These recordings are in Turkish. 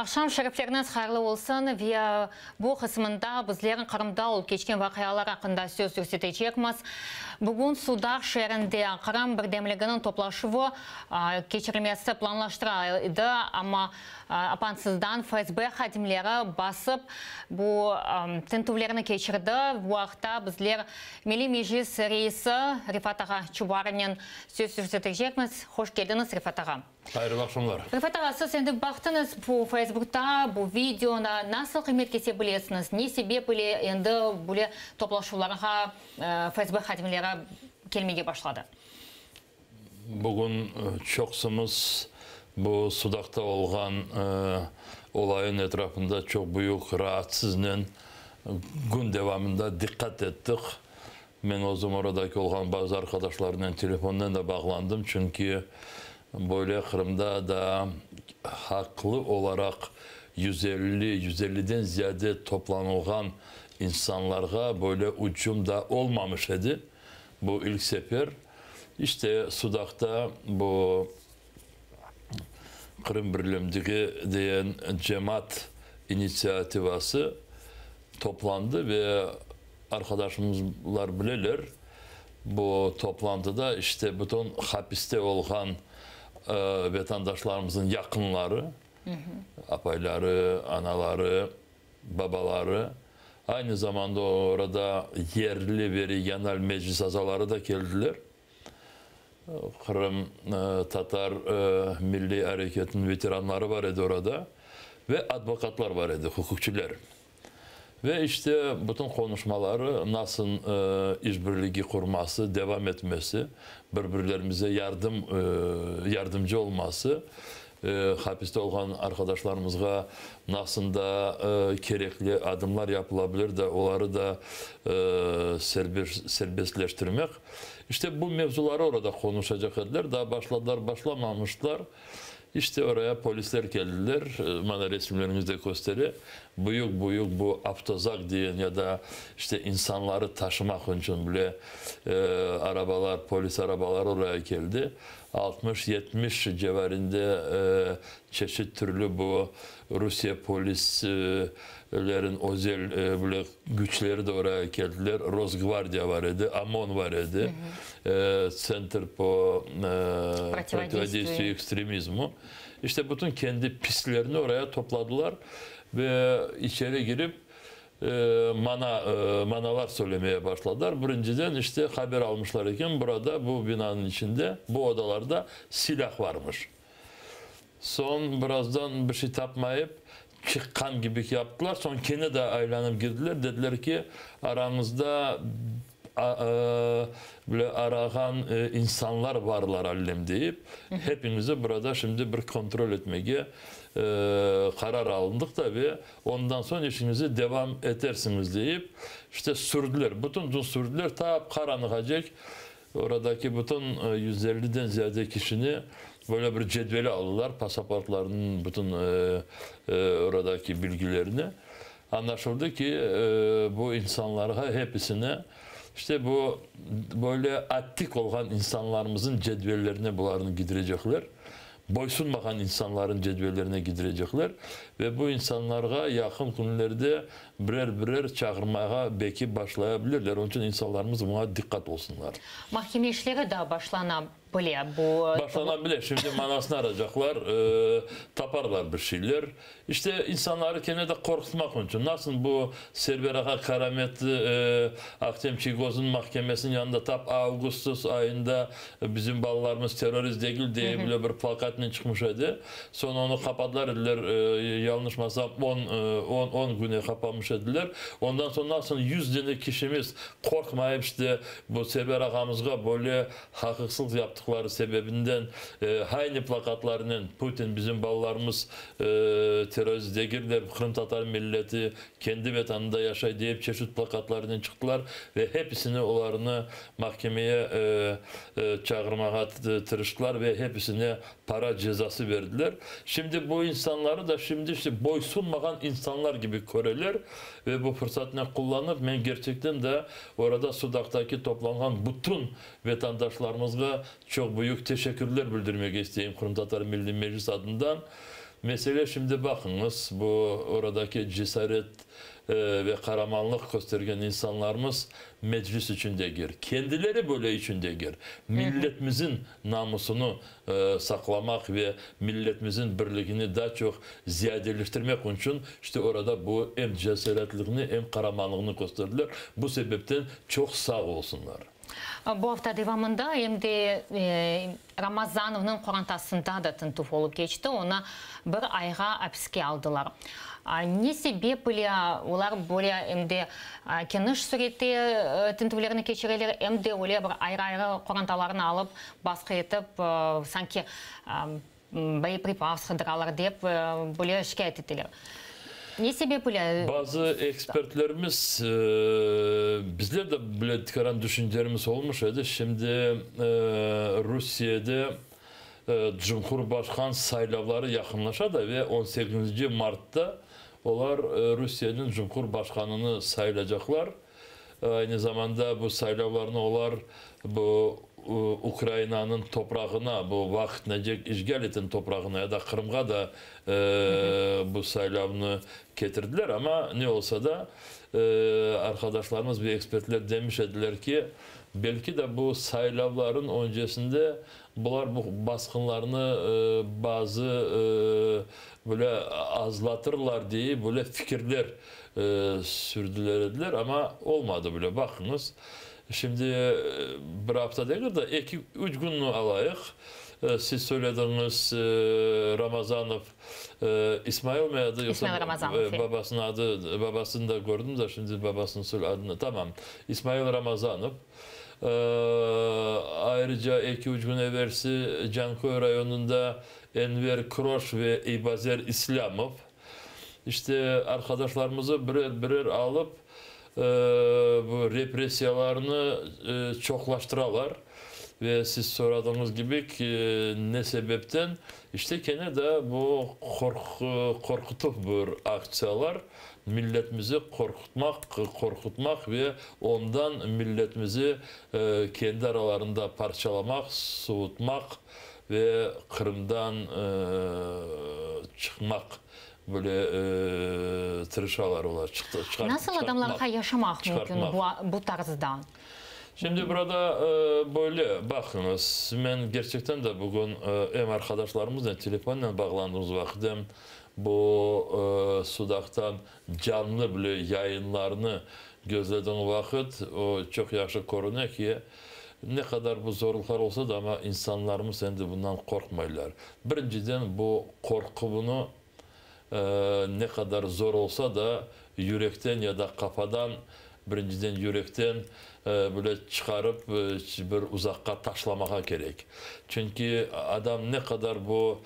Ақшам шәріптеріңіз қайырлы olsun ve bu kısmında bizlerin Qırımda ol keçken vakıyalar hakkında söz görsetecekmiz. Bugün Sudak şehrinde Qırım birdemliginin toplaşığı keçirilmesi planlaştırıldı ama apansızdan FSB xadimleri basıp bu tintuvlerini keçirdi. Bu vaqtda bizler Milli Meclis reisi Rifat Ağa Çubarı'nın söz görsetecekmiz. Hoş geldiniz Rifat Ağa. Hayırlı akşamlar. Rifat Ağa, siz şimdi baktınız bu Facebook'ta, bu videona nasıl kıymet kesebilirsiniz? Ne sebeple endi böyle toplaşılara FSB xadimleri gelmeye başladı? Bugün çoksumuz bu Sudak'ta olan olayın etrafında çok büyük rahatsızlığın gün devamında dikkat ettik. Ben o zaman oradaki olan bazı arkadaşlarımla telefondan da bağlandım. Çünkü böyle Kırım'da da haklı olarak 150'den ziyade toplanılan insanlara böyle ucum da olmamış idi. Bu ilk sefer. İşte Sudak'ta bu Kırım Birliği'ndeki diyen cemaat inisiyativası toplandı ve arkadaşımızlar bilirler. Bu toplantıda işte bütün hapiste olan vatandaşlarımızın yakınları, apayları, anaları, babaları, aynı zamanda orada yerli ve regional meclis azaları da geldiler. Kırım Tatar Milli Hareket'in veteranları var idi orada ve advokatlar var idi, hukukçular. Ve işte bütün konuşmaları nasıl işbirliği kurması, devam etmesi, birbirlerimize yardımcı olması, hapiste olan arkadaşlarımıza nasıl da gerekli adımlar yapılabilir de onları da serbestleştirmek. İşte bu mevzuları orada konuşacak ediler. Daha başladılar, başlamamışlar. İşte oraya polisler geldiler. Bana resimlerinizde gösteri. Büyük bu avtozak diyen ya da işte insanları taşımak için bile arabalar, polis arabalar oraya geldi. 60-70 civarında çeşit türlü bu Rusya polislerin özel böyle güçleri de oraya geldiler. Rosgvardiya var idi, OMON var idi. Center po Противодействию ekstremizmu. İşte bütün kendi pislerini oraya topladılar ve içeri girip manalar söylemeye başladılar. Birinciden işte haber almışlar iken burada bu binanın içinde, bu odalarda silah varmış. Son birazdan bir şey tapmayıp çıkan gibi yaptılar. Son kene de aylanıp girdiler. Dediler ki aranızda böyle arayan insanlar varlar allem deyip hepinizi burada şimdi bir kontrol etmeye karar alındık tabi. Ondan sonra işinizi devam edersiniz deyip işte sürdüler. Bütün sürdüler. Ta karanlıkacak oradaki bütün 150'den ziyade kişini böyle bir cedveli aldılar. Pasaportlarının bütün oradaki bilgilerini. Anlaşıldı ki bu insanlara hepsine işte bu böyle attik olan insanlarımızın cedvellerine bunlarını gidirecekler. Boysunmayan insanların cedvellerine gidirecekler ve bu insanlara yakın günlerde birer çağırmaya belki başlayabilirler. Onun için insanlarımız buna dikkat olsunlar. Mahkeme işleri de başlanabilir. Başlanabilir. Şimdi manasını arayacaklar, taparlar bir şeyler. İşte insanları kendine korkutmak için. Nasıl bu Server Ağa Karamet Aktem Çigoz'un mahkemesinin yanında tap Ağustos ayında bizim ballarımız terörist değil diye bile bir plakatla çıkmışydı. Sonra onu kapadılar dediler. Yanlış masam 10 güne kapanmış dediler. Ondan sonra nasıl 100 tane kişimiz korkmayıp işte bu Server Ağamızga böyle haksızlık yaptık sebebinden aynı plakatlarının Putin bizim ballarımız terörist değiller, Kırım Tatar milleti kendi vatanında yaşay deyip çeşit plakatlarından çıktılar ve hepsini onlarını mahkemeye çağırmaya tırıştılar ve hepsine para cezası verdiler. Şimdi bu insanları da şimdi işte boysunmayan insanlar gibi görürler ve bu fırsatını kullanıp ben gerçekten de orada Sudak'taki toplanan bütün vatandaşlarımıza çok büyük teşekkürler bildirmek isteyeyim Kırım Tatar Milli Meclis adından. Mesele şimdi bakınız bu oradaki cesaret ve kahramanlık göstergen insanlarımız meclis içindedir. Kendileri böyle içindedir. Milletimizin namusunu saklamak ve milletimizin birliğini daha çok ziyadeleştirmek için işte orada bu hem cesaretliğini hem kahramanlığını gösterdiler. Bu sebepten çok sağ olsunlar. Bu hafta devamında hem de Ramazanov'un korantasında da tıntıf olup geçti. Ona bir ayga hapiste aldılar. Ne sebeple onlar böyle hem de keniş sürede tıntıflarını geçirirler hem de öyle bir ayrı korantalarını alıp baskı edip sanki boyepрипас kıdırarlar deyip böyle şikayet ettiler. Ne sebeple? Bazı ekspertlerimiz bizler de böyle tıkaran düşüncelerimiz olmuş idi. Şimdi Rusya'da Cumhurbaşkanı saylavları yakınlaşadı ve 18. Mart'ta onlar Rusya'nın Cumhurbaşkanını sayılacaklar. Aynı zamanda bu saylavlarını onlar bu Ukrayna'nın toprağına, bu vakit necek işgal eten toprağına ya da Kırım'a da bu saylavını getirdiler ama ne olsa da arkadaşlarımız ve ekspertler demiş ediler ki belki de bu saylavların öncesinde bunlar bu baskınlarını bazı böyle azlatırlar diye böyle fikirler sürdürüldüler ama olmadı bile bakınız. Şimdi bir hafta değil de 2-3 gününü alayık. Siz söylediğiniz Ramazanov İsmail mi adı? İsmail Ramazanov. Babasının adı, babasını da gördüm de şimdi babasının söyle adını. Tamam. İsmail Ramazanov. Ayrıca 2-3 gün evvelsi Canköy rayonunda Enver Kroş ve İbazer İslamov. İşte arkadaşlarımızı birer alıp bu represiyalarını çoklaştıralar ve siz soradığınız gibi ki ne sebepten işte gene de bu korkutup bir aksiyalar milletimizi korkutmak ve ondan milletimizi kendi aralarında parçalamak, soğutmak ve Kırım'dan çıkmak böyle tırışalar olar. Nasıl adamlarla yaşamak mümkün bu tarzdan? Şimdi burada böyle bakınız. Ben gerçekten de bugün hem arkadaşlarımızla telefonla bağlandığımız vakit hem bu Sudak'tan canlı bile yayınlarını gözlediğim vakit o çok yaxşı korunuyor ki ne kadar bu zorluklar olsa da ama insanlarımız şimdi bundan korkmayırlar. Birinciden bu korku bunu ne kadar zor olsa da yürekten ya da kafadan birinciden yürekten böyle çıkarıp bir uzakka taşlamaya gerek. Çünkü adam ne kadar bu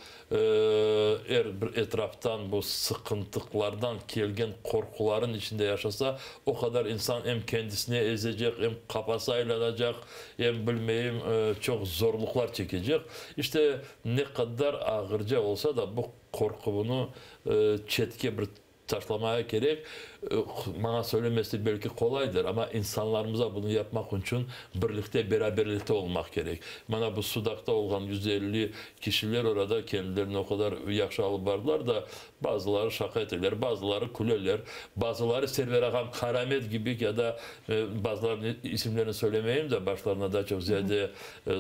etraftan bu sıkıntılardan gelgen korkuların içinde yaşasa o kadar insan hem kendisini ezecek hem kafası aylanacak hem bilmeyeyim çok zorluklar çekecek. İşte ne kadar ağırca olsa da bu korku bunu çetke bir taşlamaya gerek. Bana söylemesi belki kolaydır ama insanlarımıza bunu yapmak için birlikte beraberlikte olmak gerek. Bana bu Sudak'ta olan 150 kişiler orada kendilerini o kadar yaxşı alıp vardılar da bazıları şaka ederler, bazıları kulerler, bazıları Server Ağam Karamet gibi ya da bazılarının isimlerini söylemeyeyim de başlarına daha çok ziyade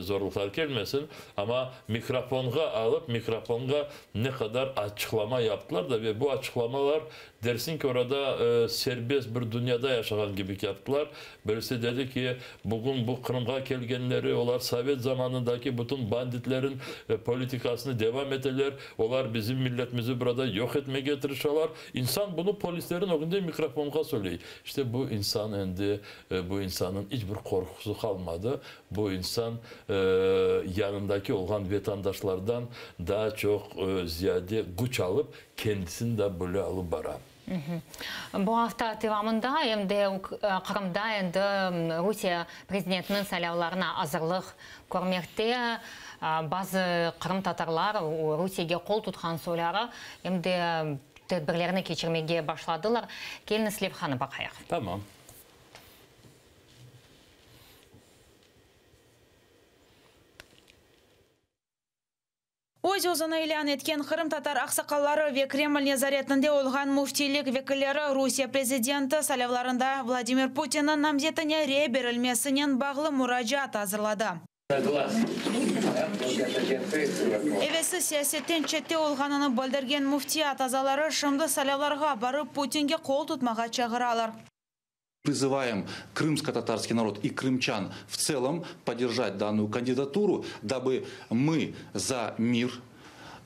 zorluklar gelmesin ama mikrofona alıp mikrofona ne kadar açıklama yaptılar da ve bu açıklamalar dersin ki orada serbest bir dünyada yaşayan gibi yaptılar. Birisi dedi ki bugün bu Kırım'a gelgenleri onlar Sovyet zamanındaki bütün banditlerin politikasını devam ederler. Onlar bizim milletimizi burada yok etmeye getirirler. İnsan bunu polislerin önünde mikrofonuna söylüyor. İşte bu insan endi bu insanın hiçbir korkusu kalmadı. Bu insan yanındaki olan vatandaşlardan daha çok ziyade güç alıp kendisini de böyle alıp bara. Bu hafta devamında hem de Kırım'da hem de Rusya prezidentinin saylavlarına hazırlık görmekte. Bazı Kırım Tatarlar Rusya'ya kol tutkan soyları hem de tedbirlerini geçirmeye başladılar. Gelin Slevhan'a bakayıq. Tamam. Өз өзіні илан еткен Қырым татар ақсақаллары ве Кремль незаретінде олған муфтилік векілері Русия президенті салявларында Владимир Путиннің намзетіне ре берілмесінен бағлы мұражат азырлады. Эвесі саясеттен четте олғанını білдірген муфтият азалары шымды салявларға барып Путинге қол тұтмаға чағыралар. Призываем крымско-татарский народ и крымчан в целом поддержать данную кандидатуру, дабы мы за мир,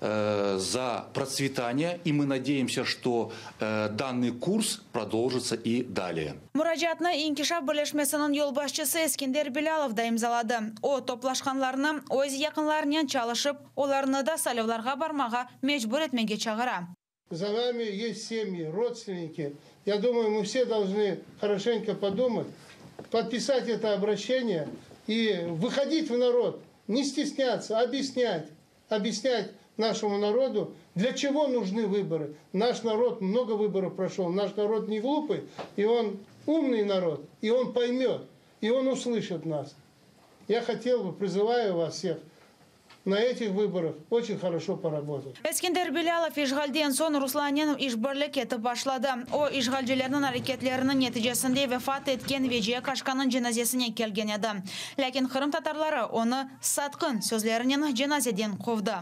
за процветание, и мы надеемся, что данный курс продолжится и далее. Мұражатны инкишаф бірлешмесінің yolbaşçысы Eskender Bilalov да имзалады. О топлашқанларны өз якынларынан чалышып, оларны да салявларға бармаға мечбур етмеге чағыра. За нами есть семьи, родственники. Я думаю, мы все должны хорошенько подумать, подписать это обращение и выходить в народ, не стесняться, объяснять нашему народу, для чего нужны выборы. Наш народ много выборов прошел, наш народ не глупый, и он умный народ, и он поймет, и он услышит нас. Я хотел бы, призываю вас всех, на этих выборах очень хорошо поработать. Eskender Bilalov işgalden son Ruslanyanov işbirlik etip başladı. O işgalcilerin hareketlerinin neticesinde vefat etken Veciye Kaşkan'ın cenazesine kelgen edi. Lakin Kırım Tatarları onu satqın sözlerinin cenazeden kovdu.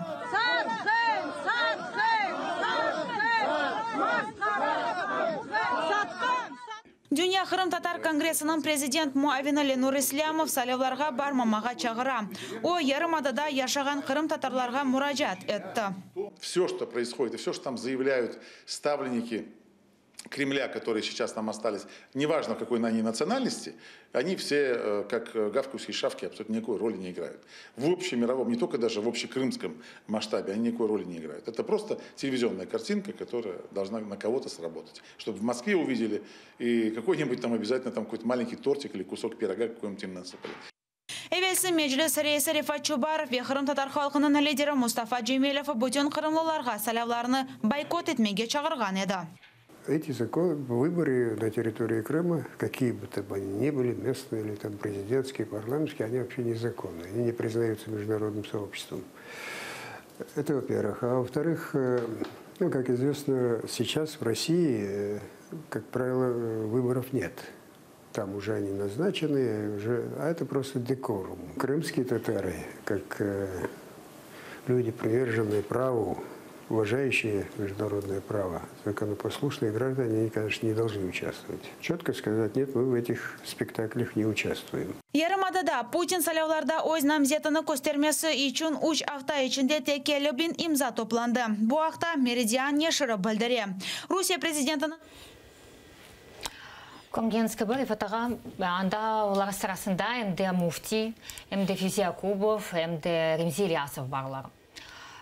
Dünya Kırım Tatar Kongresi'nin prezident muavini Lenur Islamov salявларға бармамаға чағыра. O Yarımada'da yaşagan Kırım Tatarlarga müracaat etti. Все, что происходит, и все, что там заявляют ставленники Кремля, которые сейчас там остались, неважно, какой на они национальности, они все, как гавкающие шавки, абсолютно никакой роли не играют. В общемировом, не только даже в общекрымском масштабе, они никакой роли не играют. Это просто телевизионная картинка, которая должна на кого-то сработать. Чтобы в Москве увидели, и какой-нибудь там обязательно там какой-то маленький тортик или кусок пирога какой-нибудь им насыпали. Evvelsi meclis reisi Rifat Çubarov ve Kırım Tatar halkının lideri Mustafa Cemilov bütün Kırımlılarga salavlarını boykot etmege çağırgan edi. Эти выборы на территории Крыма, какие бы то они ни были, местные или там президентские, парламентские, они вообще незаконны. Они не признаются международным сообществом. Это во-первых. А во-вторых, ну, как известно, сейчас в России, как правило, выборов нет. Там уже они назначены, а это просто декорум. Крымские татары, как люди, приверженные праву, уважающие международное право, законопослушные граждане, они, конечно, не должны участвовать. Четко сказать, нет, мы в этих спектаклях не участвуем. Yarımada'da Putin salavlarda öz namzetini göstermesi için 3 hafta içinde tekelebin imza toplandı. Bu hafta Meridian Yeşir'i bildirdi. Rusya prezidentinin Комгенский был, и фотограф, анда олар сырасында МД Муфти, МД Фюзи Акубов, МД Ремзи Ильясов барлар.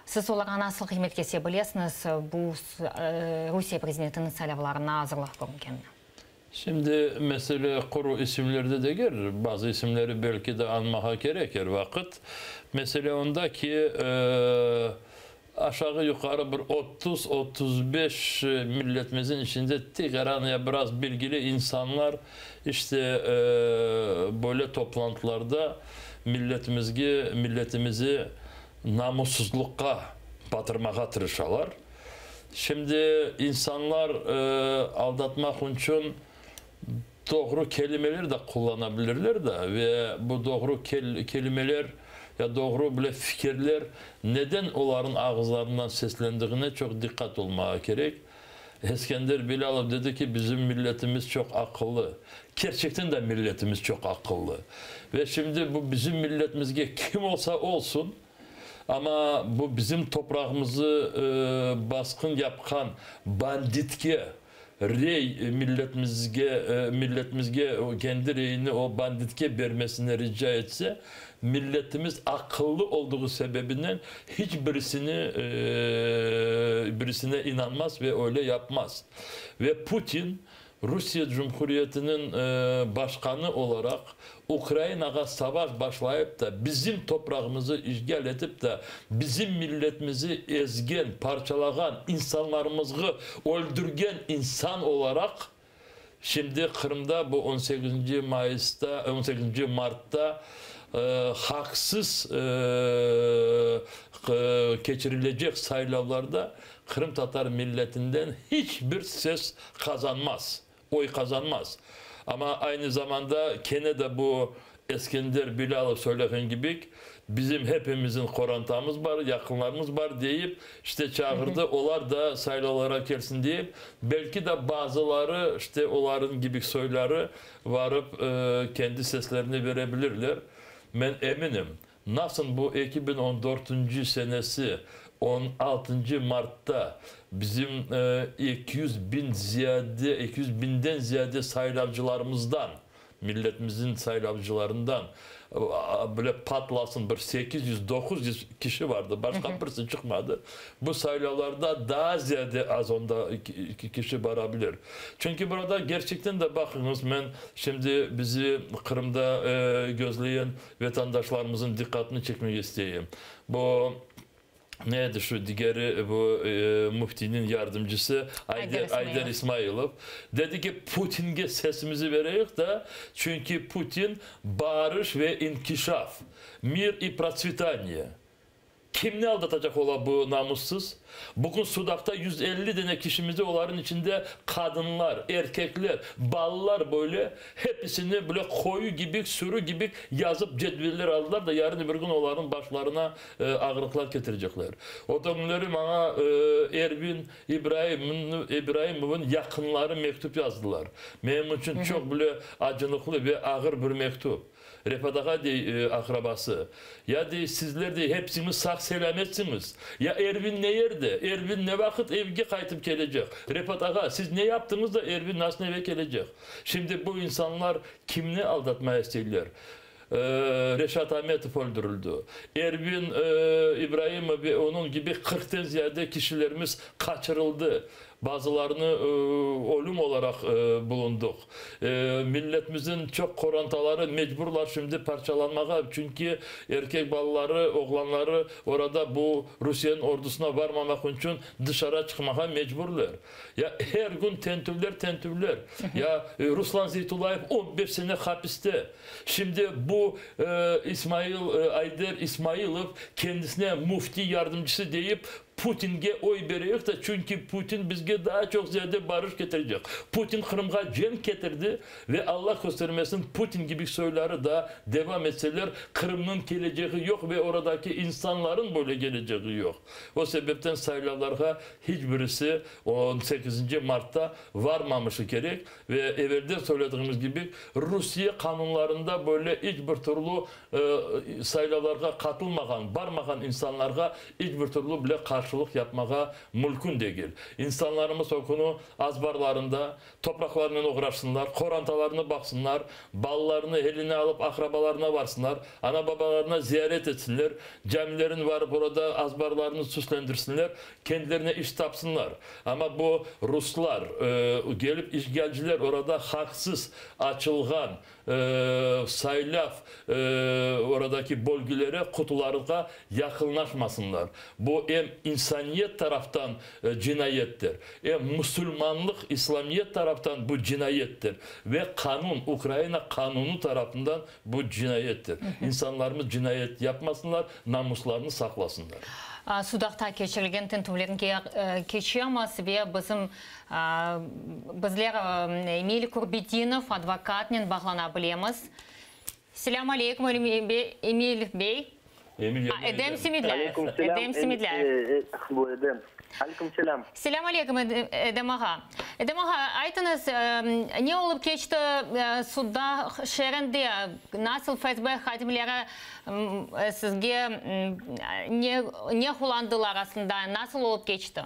Сіз оларға насыл қызметкесе білесіңіз, бұл Rusya президентінің салявларына hazırlık көрінген. Şimdi mesele kuru isimlerde de gelir. Bazı isimleri belki de anmaya gerekir vakit. Mesele onda ki aşağı yukarı bir 30-35 milletimizin içinde Tigaran'a biraz bilgili insanlar işte böyle toplantılarda milletimizi namussuzlukka batırmaya tırışalar. Şimdi insanlar aldatmak için doğru kelimeler de kullanabilirler de ve bu doğru kelimeler ya doğru bile fikirler neden onların ağızlarından seslendiğine çok dikkat olmaya gerek. Eskender Bilalov dedi ki bizim milletimiz çok akıllı. Gerçekten de milletimiz çok akıllı. Ve şimdi bu bizim milletimizge kim olsa olsun ama bu bizim toprağımızı baskın yapan banditke rey milletimizge kendi reyini o banditke vermesine rica etse milletimiz akıllı olduğu sebebinden birisine inanmaz ve öyle yapmaz. Ve Putin Rusya Cumhuriyeti'nin başkanı olarak Ukrayna'ya savaş başlayıp da bizim toprağımızı işgal edip de bizim milletimizi ezgen, parçalagan, insanlarımızı öldürgen insan olarak şimdi Kırım'da bu 18. Mart'ta haksız geçirilecek saylavlarda Kırım Tatar milletinden hiçbir ses kazanmaz, oy kazanmaz. Ama aynı zamanda gene de bu Eskender Bilal'ı söylediğin gibi bizim hepimizin korantamız var, yakınlarımız var deyip işte çağırdı. Onlar da sayılara gelsin deyip belki de bazıları işte onların gibi söyleri varıp kendi seslerini verebilirler. Ben eminim nasıl bu 2014. senesi 16. Mart'ta bizim 200 binden ziyade sayılavcılarımızdan, milletimizin sayılavcılarından böyle patlasın bir 800-900 kişi vardı. Başka birisi çıkmadı. Bu sayılavlarda daha ziyade az onda 2 kişi varabilir. Çünkü burada gerçekten de bakınız ben şimdi bizi Kırım'da gözleyen vatandaşlarımızın dikkatini çekmek isteyeyim. Bu neydi şu diğeri bu muftinin yardımcısı Ayder İsmailov dedi ki Putin'e sesimizi vereyik de çünkü Putin barış ve inkişaf, mir и процветание. Kim ne aldatacak ola bu namussuz? Bugün Sudak'ta 150 tane kişimizi onların içinde kadınlar, erkekler, ballar böyle hepsini böyle koyu gibi, sürü gibi yazıp cedveller aldılar da yarın bir gün onların başlarına ağırlıklar getirecekler. O dönemleri bana Ervin İbrahimov'un yakınları mektup yazdılar. Benim için çok böyle acınıklı ve ağır bir mektup. Refadağa akrabası. Ya sizler de hepsiniz sağ selametsiniz. Ya Ervin ne yerde? Ervin ne vakit evge kaytıp gelecek? Refadağa siz ne yaptınız da Ervin nasıl eve gelecek? Şimdi bu insanlar kimini aldatmaya istiyorlar? Reşat Ahmetov öldürüldü. Ervin İbrahimov ve onun gibi 40'tan ziyade kişilerimiz kaçırıldı. Bazılarını ölüm olarak bulunduk. Milletimizin çok korantaları mecburlar şimdi parçalanmaya. Çünkü erkek balları, oğlanları orada bu Rusya'nın ordusuna varmamak için dışarı çıkmaya mecburlar. Ya her gün tentüvler. Ya Ruslan Zeytullayev 15 sene hapiste. Şimdi bu Ayder İsmailov kendisine mufti yardımcısı deyip Putin'e oy veriyor da çünkü Putin bizge daha çok ziyade barış getirecek. Putin Kırım'a cenk getirdi ve Allah göstermesin Putin gibi söyleri da devam etseler Kırım'ın geleceği yok ve oradaki insanların böyle geleceği yok. O sebepten sayılavlara hiçbirisi 18. Mart'ta varmaması gerek ve evvelden söylediğimiz gibi Rusya kanunlarında böyle hiçbir türlü sayılavlara katılmayan, varmayan insanlara hiçbir türlü bile karşılık yapmaya mümkün değil. İnsanlarımız o konu azbarlarında topraklarına uğraşsınlar, korantalarına baksınlar, ballarını eline alıp akrabalarına varsınlar, ana babalarına ziyaret etsinler, camilerin var burada azbarlarını süslendirsinler, kendilerine iş tapsınlar. Ama bu Ruslar gelip işgalciler orada haksız açılgan saylav oradaki bölgelere kutularına yakınlaşmasınlar. Bu hem insaniyet taraftan cinayettir. Hem Müslümanlık, İslamiyet taraftan bu cinayettir. Ve kanun, Ukrayna kanunu tarafından bu cinayettir. İnsanlarımız cinayet yapmasınlar, namuslarını saklasınlar. Судақта кешірілген тінтулерге кешеміз ve bizler Emil Kurbetdinov advokatnen bağlana bilemiz. Selamun aleyküm Emil Bey. Edem Simidler. Edem Simidler. Bu Edem. Aleyküm selam. Selamun aleyküm Edem ağa. Edem ağa, aytınız ne olup geçti suda şerinde nasıl FSB hadimleri sizge ne kullandılar aslında nasıl olup geçti?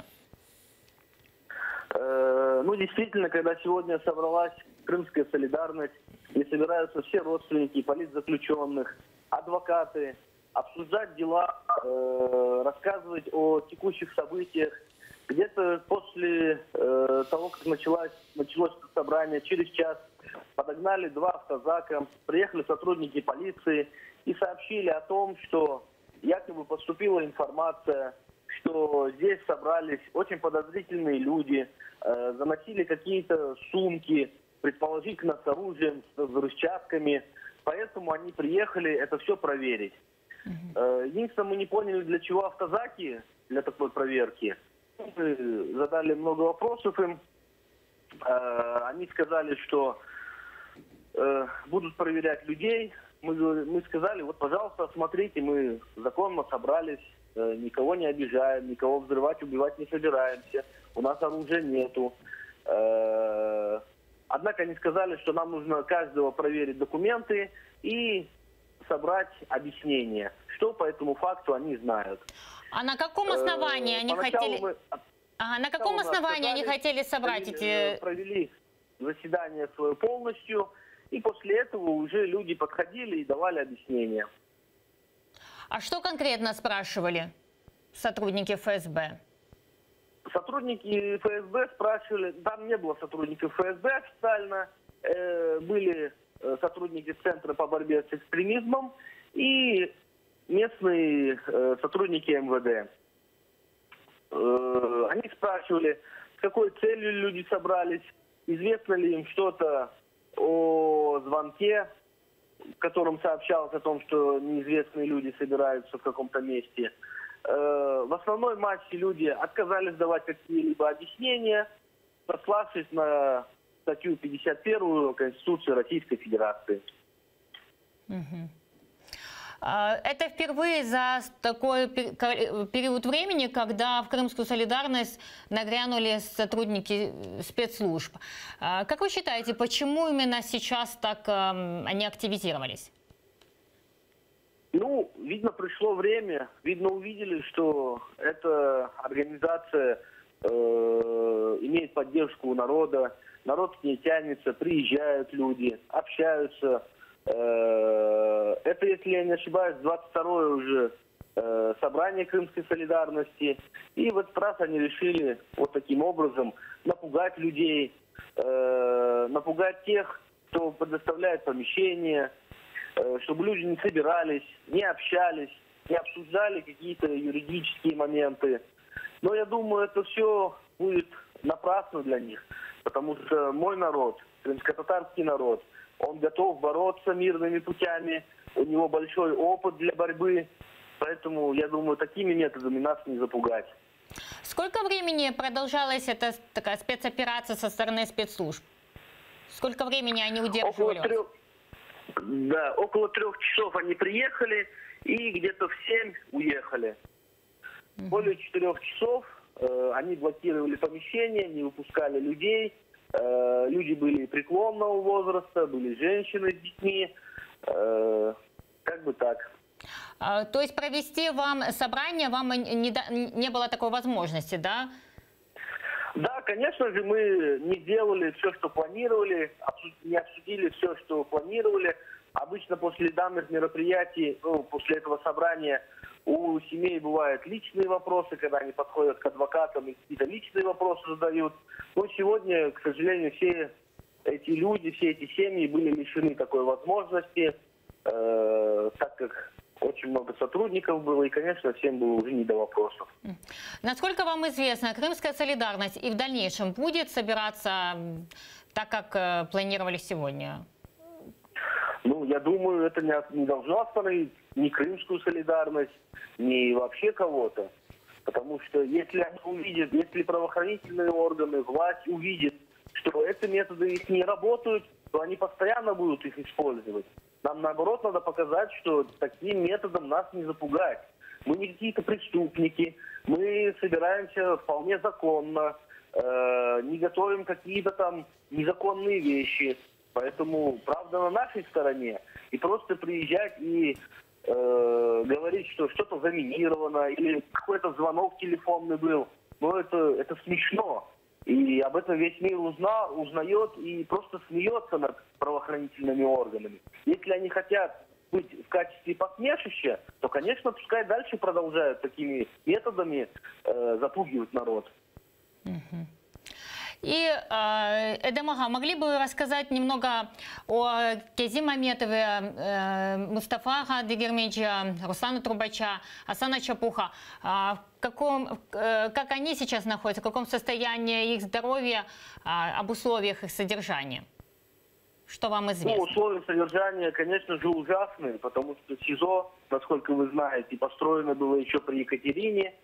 Ну, действительно, когда сегодня собралась Крымская солидарность и собираются все родственники политзаключенных, адвокаты, обсуждать дела, рассказывать о текущих событиях. Где-то после того, как началось собрание, через час подогнали 2 автозака, приехали сотрудники полиции и сообщили о том, что якобы поступила информация, что здесь собрались очень подозрительные люди, заносили какие-то сумки, предположительно с оружием, с взрывчатками, Поэтому они приехали это все проверить. Единственное, мы не поняли, для чего автозаки для такой проверки. Мы задали много вопросов им. Они сказали, что будут проверять людей. Мы сказали, вот, пожалуйста, смотрите, мы законно собрались, никого не обижаем, никого взрывать, убивать не собираемся, у нас оружия нету. Однако они сказали, что нам нужно каждого проверить документы и собрать объяснение, что по этому факту они знают. А на каком основании они хотели... на каком основании они хотели собрать эти... Провели заседание свое полностью, и после этого уже люди подходили и давали объяснения. А что конкретно спрашивали сотрудники ФСБ? Сотрудники ФСБ спрашивали, там не было сотрудников ФСБ официально, были сотрудники Центра по борьбе с экстремизмом и местные сотрудники МВД. Они спрашивали, с какой целью люди собрались, известно ли им что-то о звонке, в котором сообщалось о том, что неизвестные люди собираются в каком-то месте. В основной массе люди отказались давать какие-либо объяснения, сославшись на статью 51 Конституции Российской Федерации. Это впервые за такой период времени, когда в Крымскую солидарность нагрянули сотрудники спецслужб. Как вы считаете, почему именно сейчас так они активизировались? Ну, видно, пришло время, видно, увидели, что эта организация имеет поддержку у народа, народ к ней тянется, приезжают люди, общаются. Это, если я не ошибаюсь, 22-е уже собрание Крымской солидарности. И в этот раз они решили вот таким образом напугать людей, напугать тех, кто предоставляет помещения, чтобы люди не собирались, не общались, не обсуждали какие-то юридические моменты. Но я думаю, это все будет напрасно для них, потому что мой народ, крымско-татарский народ, он готов бороться мирными путями, у него большой опыт для борьбы, поэтому, я думаю, такими методами нас не запугать. Сколько времени продолжалась эта такая спецоперация со стороны спецслужб? Сколько времени они удерживали вас? Да, около 3 часов они приехали и где-то в 7 уехали. Более 4 часов они блокировали помещение, не выпускали людей. Люди были преклонного возраста, были женщины с детьми. Как бы так. То есть провести вам собрание вам не было такой возможности, да? Да, конечно же, мы не сделали все, что планировали, не обсудили все, что планировали. Обычно после данных мероприятий, после этого собрания у семей бывают личные вопросы, когда они подходят к адвокатам и какие-то личные вопросы задают. Но сегодня, к сожалению, все эти люди, все эти семьи были лишены такой возможности, так как очень много сотрудников было, и, конечно, всем было уже не до вопросов. Насколько вам известно, Крымская солидарность и в дальнейшем будет собираться так, как планировали сегодня? Ну, я думаю, это не должно остановить ни Крымскую солидарность, ни вообще кого-то. Потому что если они увидят, если правоохранительные органы, власть увидят, что эти методы их не работают, то они постоянно будут их использовать. Нам, наоборот, надо показать, что таким методом нас не запугать. Мы не какие-то преступники, мы собираемся вполне законно, не готовим какие-то там незаконные вещи. Поэтому правда на нашей стороне. И просто приезжать и говорить, что что-то заминировано, или какой-то звонок телефонный был, ну это смешно. И об этом весь мир узнает и просто смеется над правоохранительными органами. Если они хотят быть в качестве посмешища, то, конечно, пускай дальше продолжают такими методами запугивать народ. И, Эдем Ага, могли бы рассказать немного о Кези Маметове, Мустафа Дегермеджа, Руслана Трубача, Асана Чапуха? Как они сейчас находятся, в каком состоянии их здоровья, об условиях их содержания? Что вам известно? Ну, условия содержания, конечно же, ужасные, потому что СИЗО, насколько вы знаете, построено было еще при Екатерине.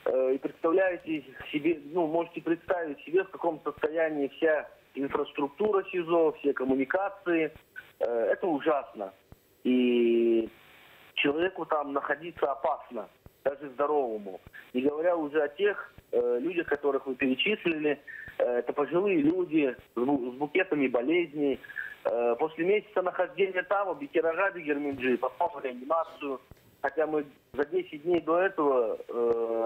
И представляете себе, ну, можете представить себе, в каком состоянии вся инфраструктура СИЗО, все коммуникации. Это ужасно. И человеку там находиться опасно, даже здоровому. Не говоря уже о тех людях, которых вы перечислили. Это пожилые люди с букетами болезней. После месяца нахождения там Бекирагаби Герминджи попал в реанимацию. Хотя мы за 10 дней до этого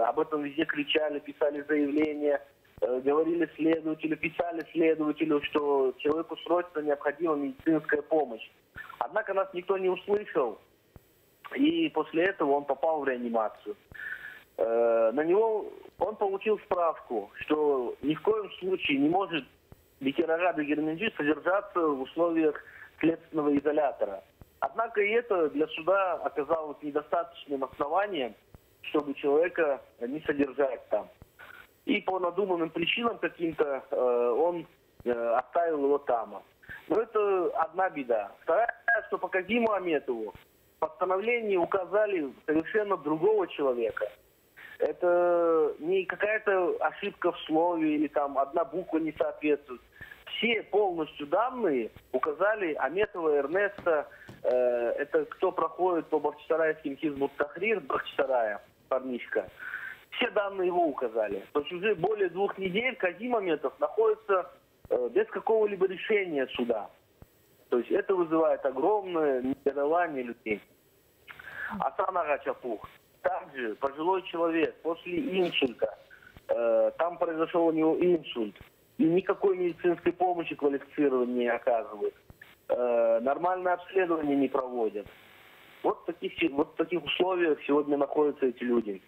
об этом везде кричали, писали заявления, говорили следователю, писали следователю, что человеку срочно необходима медицинская помощь. Однако нас никто не услышал, и после этого он попал в реанимацию. На него он получил справку, что ни в коем случае не может Бекирагаби Герминджи содержаться в условиях следственного изолятора. Однако и это для суда оказалось недостаточным основанием, чтобы человека не содержать там. И по надуманным причинам каким-то он оставил его там. Но это одна беда. Вторая, что по Казиму Аметову в постановлении указали совершенно другого человека. Это не какая-то ошибка в слове или там одна буква не соответствует. Все полностью данные указали Аметова Эрнеста. Это кто проходит по Бахчисарайским Хизбут Тахрир, Бахчисарая, парнишка. Все данные его указали. То есть уже более 2 недель Казим Аметов находится без какого-либо решения суда. То есть это вызывает огромное негодование людей. Асан Ага Чапух, также пожилой человек, после инсульта, там произошел у него инсульт, и никакой медицинской помощи квалифицированной не оказывают. Нормальное обследование не проводят. Вот в таких условиях сегодня находятся эти люди.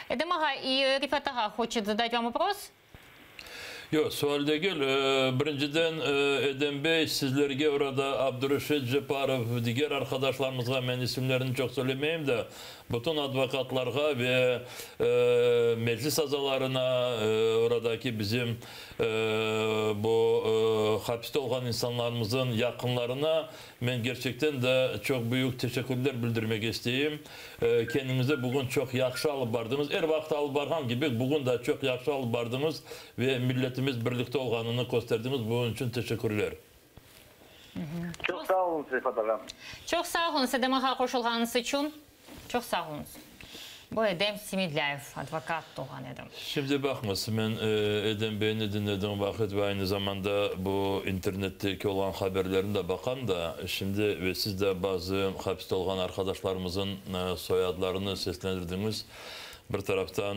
Эдем Ага, и Рифат Ага хочет задать вам вопрос? Yok, sual değil. Birinciden Edem Bey, sizlerge orada Abdurreşit Ceparov, diğer arkadaşlarımızga, ben isimlerini çok söylemeyeyim de, bütün advokatlarga ve meclis azalarına, oradaki bizim bu hapiste olan insanlarımızın yakınlarına ben gerçekten de çok büyük teşekkürler bildirmek isteyeyim. Kendinize bugün çok yaxşı alıp bardınız. Her vakit alıp bargan gibi bugün de çok yaxşı alıp bardınız ve milletimiz birlikte olganını gösterdiniz. Bunun için teşekkürler. Çok sağ olun Rifat Agam. Çok sağ olun Эдем Ага қосылғаныңыз үшін. Çok sağ olun. Bu Edem Simidляев, advokat olgan edim. Şimdi bakınız, ben Edem Bey'ini dinlediğim vakit ve aynı zamanda bu internetteki olan haberlerine de bakan da, şimdi ve siz de bazı hapiste olan arkadaşlarımızın soyadlarını seslendirdiniz. Bir taraftan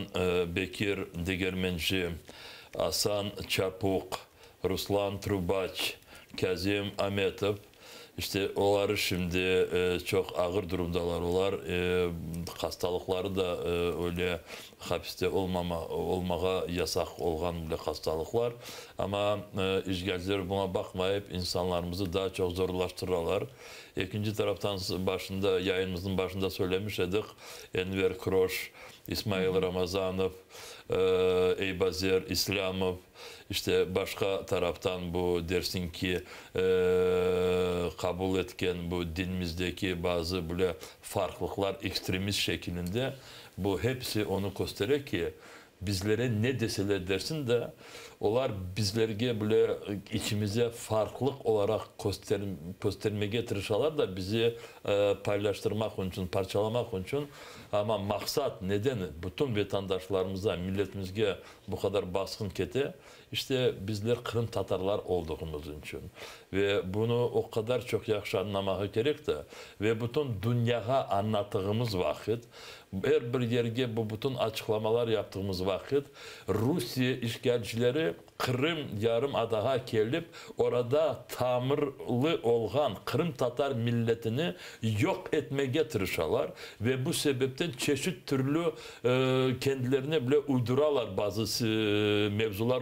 Bekir Degermenci, Asan Çapuk, Ruslan Trubaç, Kazim Ametov, İşte onları şimdi çok ağır durumdalar. Onlar hastalıkları da öyle hapiste olmağa yasak olan bile hastalıklar. Ama işgalciler buna bakmayıp insanlarımızı daha çok zorlaştırırlar. İkinci taraftan yayınımızın başında söylemiş idik. Enver Kroş, İsmail Ramazanov, Eybazer İslamov, İşte başka taraftan bu dersin ki kabul etken bu dinimizdeki bazı böyle farklılıklar ekstremist şeklinde bu hepsi onu gösterir ki bizlere ne deseler dersin de onlar bizlerge böyle içimize farklılık olarak göstermeye getirişalar da bizi paylaştırmak için, parçalamak için. Ama maksat nedeni bütün vatandaşlarımıza, milletimizge bu kadar baskın kete işte bizler Kırım Tatarlar olduğumuz için. Ve bunu o kadar çok yaxşı anlamak gerek de ve bütün dünyaya anlattığımız vakit her bir yerge bu bütün açıklamalar yaptığımız vakit Rusya işgalcileri Kırım Yarımadağa gelip orada tamirli olan Kırım Tatar milletini yok etmeye tırışalar ve bu sebepten çeşit türlü kendilerine bile uyduralar, bazı mevzular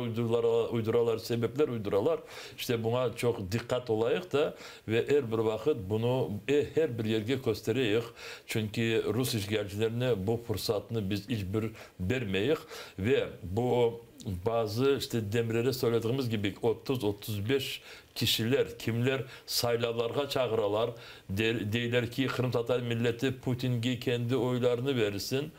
uyduralar, sebepler uyduralar. İşte buna çok dikkat olayık da ve her bir vakit bunu her bir yerge göstereyik. Çünkü Rus işgalcilerine bu fırsatını biz hiçbir vermeyik ve bu bazı işte Demirel'e söylediğimiz gibi 30-35 kişiler, kimler saylavlarga çağıralar, deyler ki Kırım Tatar milleti Putin'e kendi oylarını versin.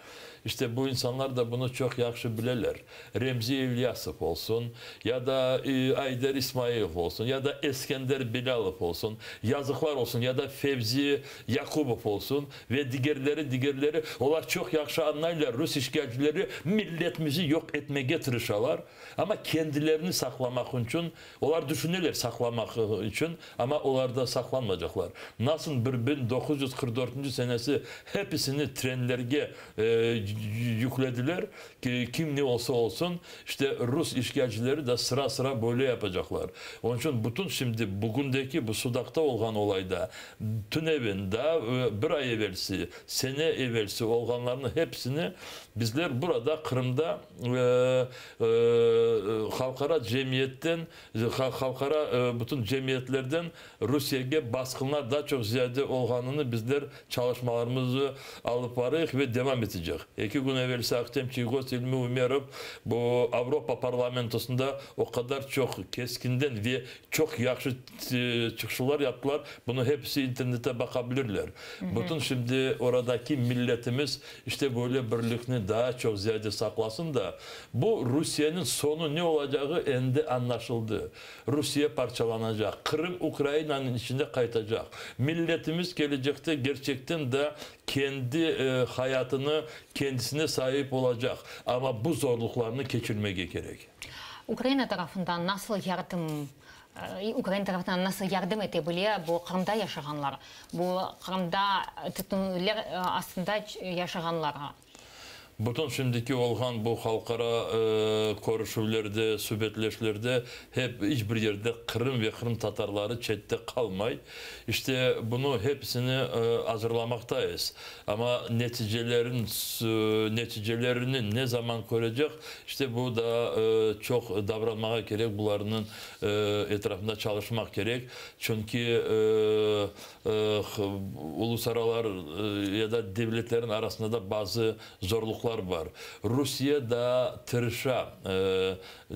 İşte bu insanlar da bunu çok yaxşı bilerler. Remzi İlyasov olsun ya da Ayder İsmailov olsun ya da Eskender Bilalov olsun, yazıklar olsun ya da Fevzi Yakubov olsun ve diğerleri onlar çok yaxşı anlayırlar. Rus işgalcileri milletimizi yok etmeye tırışalar ama kendilerini saklamak için onlar düşünürler saklamak için ama onlar da saklanmayacaklar. Nasıl 1944 senesi hepsini trenlerge yüklediler ki kim ne olsa olsun işte Rus işgalcileri de sıra sıra böyle yapacaklar. Onun için bütün şimdi bugündeki bu Sudak'ta olan olayda Tünev'inde bir ay evvelsi, sene evvelsi olanların hepsini bizler burada Kırım'da halkara cemiyetten, halkara bütün cemiyetlerden Rusya'ya baskınlar daha çok ziyade olanını bizler çalışmalarımızı alıp varıyık ve devam edecek. 2 gün evvelsi Aktem Çiğgoz İlmi Umerov bu Avrupa Parlamentosu'nda o kadar çok keskinden ve çok yaxşı çıkışlar yaptılar. Bunu hepsi internete bakabilirler. Bütün şimdi oradaki milletimiz işte böyle birlikini daha çok ziyade saklasın da bu Rusya'nın sonu ne olacağı endi anlaşıldı. Rusya parçalanacak. Kırım Ukrayna'nın içinde kaytacak. Milletimiz gelecekte gerçekten de kendi hayatını kendisine sahip olacak. Ama bu zorluklarını geçirmeye gerek. Ukrayna tarafından nasıl yardım edebiliyor bu Kırım'da yaşayanlar? Bu Kırım'da tütünler aslında yaşayanlara? Bütün şimdiki olğan bu halkara görüşmelerde, söhbetleşmelerde hep hiçbir yerde Kırım ve Kırım Tatarları chetde kalmay. İşte bunu hepsini hazırlamaktayız. Ama neticelerini ne zaman görecek? İşte bu da çok davranmaya gerek. Bunların etrafında çalışmak gerek. Çünkü uluslararası ya da devletlerin arasında da bazı zorluklar var. Rusya da tırışa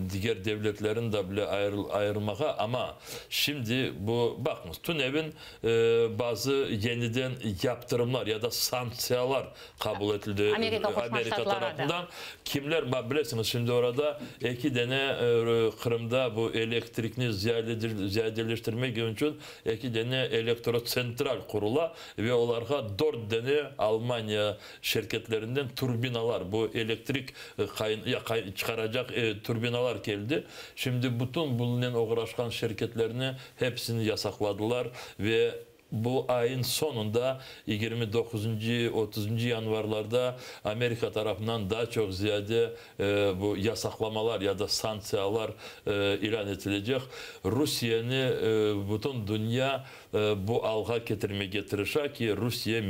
diğer devletlerin de bile ayrılmaya ama şimdi bu bakınız Tünev'in bazı yeniden yaptırımlar ya da sanksiyalar kabul edildi Amerika tarafından. Kimler bilirsiniz şimdi orada 2 tane Kırım'da bu elektrikini ziyadeleştirmek için 2 tane elektrosentral kurula ve onlara 4 tane Almanya şirketlerinden turbinalar bu elektrik çıkaracak turbinalar geldi. Şimdi bütün bulunan uğraşan şirketlerini hepsini yasakladılar ve bu ayın sonunda 29-30 yanvarlarda Amerika tarafından daha çok ziyade bu yasaklamalar ya da sanksiyalar ilan edilecek. Rusya'nı bütün dünya bu alga getirişe ki Rusya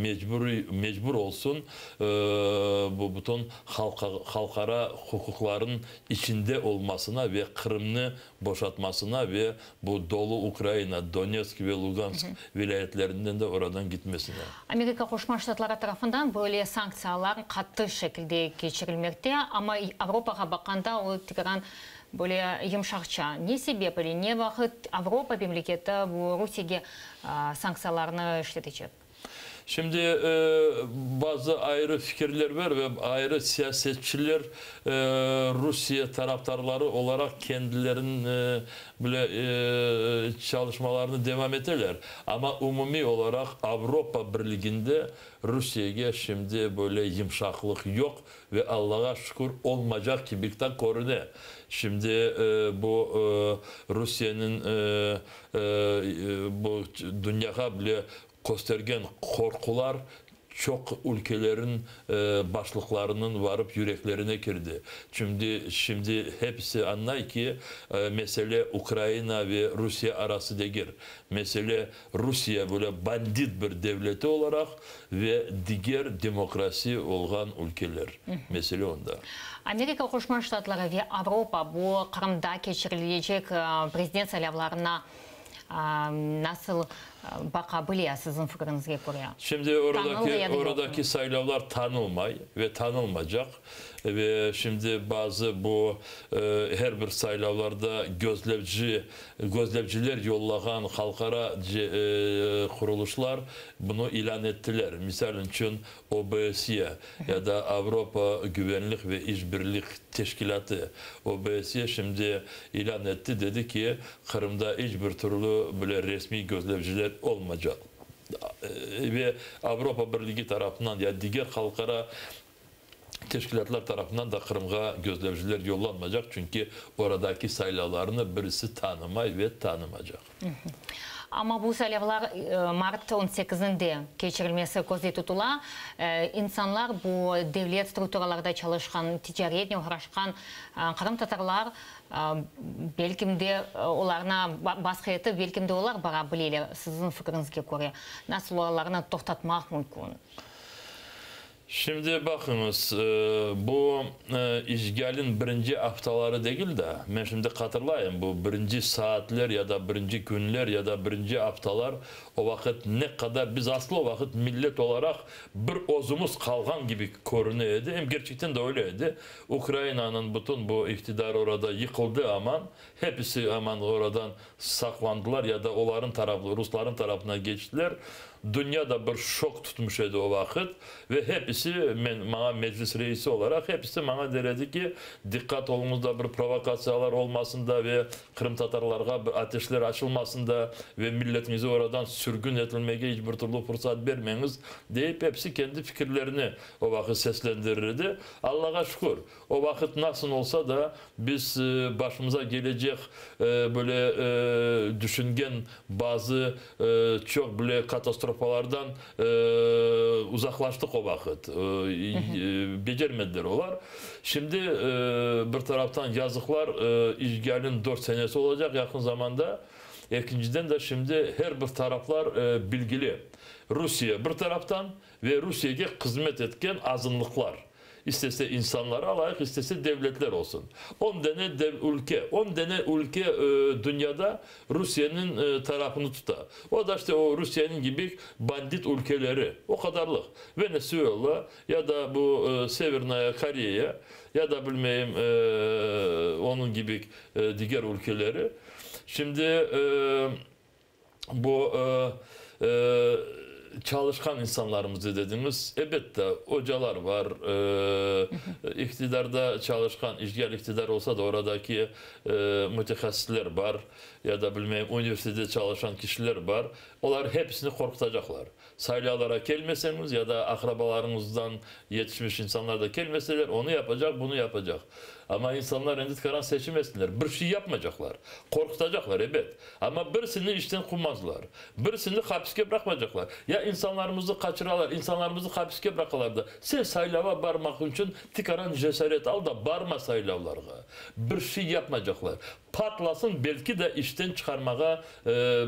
mecbur olsun bu bütün halkara hukukların içinde olmasına ve Kırım'ı boşaltmasına ve bu dolu Ukrayna, Donetsk ve Lugansk vilayetlerinden de oradan gitmesine. Amerika Koşma Ştatları tarafından böyle sanksiyalar katı şekilde geçirilmekte ama Avrupa'ya bakanda o tekrar böyle yumuşakça. Ne sebeple, ne vakit Avrupa memleketi bu Rusya'ya sanksiyalarını işletecek? Şimdi bazı ayrı fikirler var ve ayrı siyasetçiler Rusya taraftarları olarak kendilerinin böyle çalışmalarını devam ederler. Ama umumi olarak Avrupa Birliği'nde Rusya'ya şimdi böyle yumuşaklık yok ve Allah'a şükür olmayacak gibi de görünüyor. Şimdi bu Rusya'nın bu dünyaya bile göstergen korkular çok ülkelerin başlıklarının varıp yüreklerine girdi. Şimdi hepsi anlay ki mesele Ukrayna ve Rusya arası değil. Mesele Rusya böyle bandit bir devleti olarak ve diğer demokrasi olan ülkeler. Mesele onda. Amerika Koşma Ştatları ve Avrupa bu Kırım'da geçirilecek prezident saylavlarına nasıl baqa bilya sizin fikrinizge göre? Şimdi oradaki saylavlar tanılmay ve tanılmayacak. Ve şimdi bazı bu her bir saylavlarda gözlemciler yollagan halkara kuruluşlar bunu ilan ettiler. Misal için OBSE ya da Avrupa Güvenlik ve İşbirlik Teşkilatı OBSE şimdi ilan etti. Dedi ki Kırım'da hiçbir türlü böyle resmi gözlemciler olmayacak. Ve Avrupa Birliği tarafından ya diğer halkara teşkilatlar tarafından da Kırım'a gözlemciler yollanmayacak. Çünkü oradaki sayılarını birisi tanımay ve tanımayacak. Ama bu sayılar Mart 18'inde geçirilmesi gözde tutula. İnsanlar bu devlet strukturalarda çalışkan, ticaretle uğraşkan Kırım Tatarlar belki de onlarına başka eti belki de onlar bara bilirler. Sizin fikrinizge göre nasıl onlarını toxtatmak mümkün? Şimdi bakınız, bu işgalin birinci haftaları değil de, ben şimdi hatırlayayım, bu birinci saatler ya da birinci günler ya da birinci haftalar o vakit ne kadar biz aslı o vakit millet olarak bir ozumuz kalgan gibi görünüyordu. Hem gerçekten de öyleydi. Ukrayna'nın bütün bu iktidar orada yıkıldı aman, hepsi aman oradan saklandılar ya da onların tarafı, Rusların tarafına geçtiler. Dünyada bir şok tutmuş idi o vakit ve hepsi bana meclis reisi olarak hepsi bana derdi ki dikkat olunuzda bir provokasyalar olmasında ve Kırım Tatarlarga ateşler açılmasında ve milletinizi oradan sürgün edilmeye hiçbir türlü fırsat vermeniz deyip hepsi kendi fikirlerini o vakit seslendirirdi. Allah'a şükür o vakit nasıl olsa da biz başımıza gelecek böyle düşüngen bazı çok böyle katastrofalardan uzaklaştık o vakit. Becermediler olar. Şimdi bir taraftan yazıklar işgalin 4 senesi olacak yakın zamanda. İkinciden de şimdi her bir taraflar bilgili. Rusya bir taraftan ve Rusya'ya hizmet etken azınlıklar. İstese insanları alayık, istese devletler olsun. 10 tane ülke, 10 tane ülke dünyada Rusya'nın tarafını tutar. O da işte o Rusya'nın gibi bandit ülkeleri, o kadarlık. Venezuela ya da bu Severnaya Kore'ye ya da bilmeyeyim onun gibi diğer ülkeleri. Şimdi bu çalışkan insanlarımızı dediğimiz elbette hocalar var, iktidarda çalışkan, işgal iktidar olsa da oradaki mütehassisler var ya da bilmem üniversitede çalışan kişiler var. Onlar hepsini korkutacaklar. Saylalara gelmeseniz ya da akrabalarınızdan yetişmiş insanlar da gelmeseler onu yapacak, bunu yapacak. Ama insanlar endit karan seçim etsinler. Bir şey yapmayacaklar. Korkutacaklar evet. Ama birisini işten kovmazlar. Birisini hapiste bırakmayacaklar. Ya insanlarımızı kaçırarlar, insanlarımızı hapiste bırakarlar da. Sen saylava barmak için tikaran cesaret al da barma saylavlarga. Bir şey yapmayacaklar. Patlasın belki de işten çıkarmaya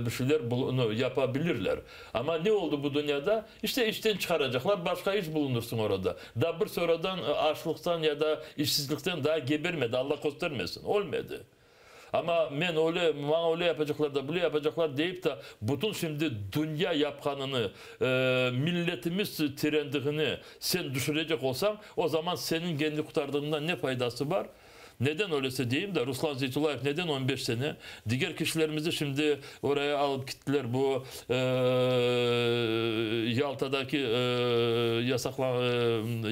bir şeyler yapabilirler. Ama ne oldu bu dünyada? İşte işten çıkaracaklar. Başka iş bulunursun orada. Da bir sonradan açlıktan ya da işsizlikten daha gebermedi. Allah göstermesin. Olmadı. Ama bana öyle yapacaklar da böyle yapacaklar deyip de bütün şimdi dünya yapkanını, milletimiz trendini sen düşürecek olsan o zaman senin kendi kurtardığından ne faydası var? Neden öyleyse diyeyim de Ruslan Zeytullayev neden 15 sene? Diğer kişilerimizi şimdi oraya alıp gittiler bu Yalta'daki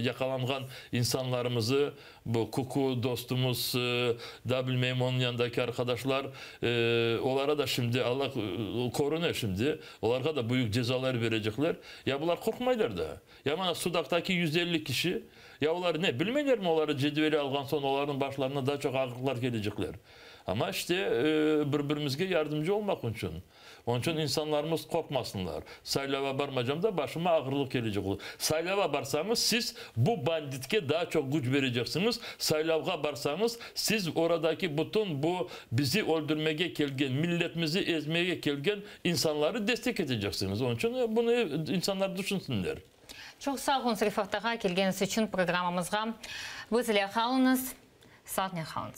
yakalangan insanlarımızı bu Kuku dostumuz da bilmeyeyim onun yanındaki arkadaşlar onlara da şimdi Allah korunuyor şimdi. Onlara da büyük cezalar verecekler. Ya bunlar korkmaylar da. Ya bana Sudak'taki 150 kişi ya onlar ne bilmeyler mi onları cedveli algan son onların başlarına daha çok ağırlıklar gelecekler. Ama işte birbirimizge yardımcı olmak için. Onun için insanlarımız korkmasınlar. Saylava barmacam da başıma ağırlık gelecek olur. Saylava barsanız siz bu banditke daha çok güç vereceksiniz. Saylavga barsanız siz oradaki bütün bu bizi öldürmeye gelgen, milletimizi ezmeye gelgen insanları destek edeceksiniz. Onun için bunu insanlar düşünsünler. Çok sağ olun Rifat Ağa, gelgeniz için programımızga. Bizle kalınız, sağ olun.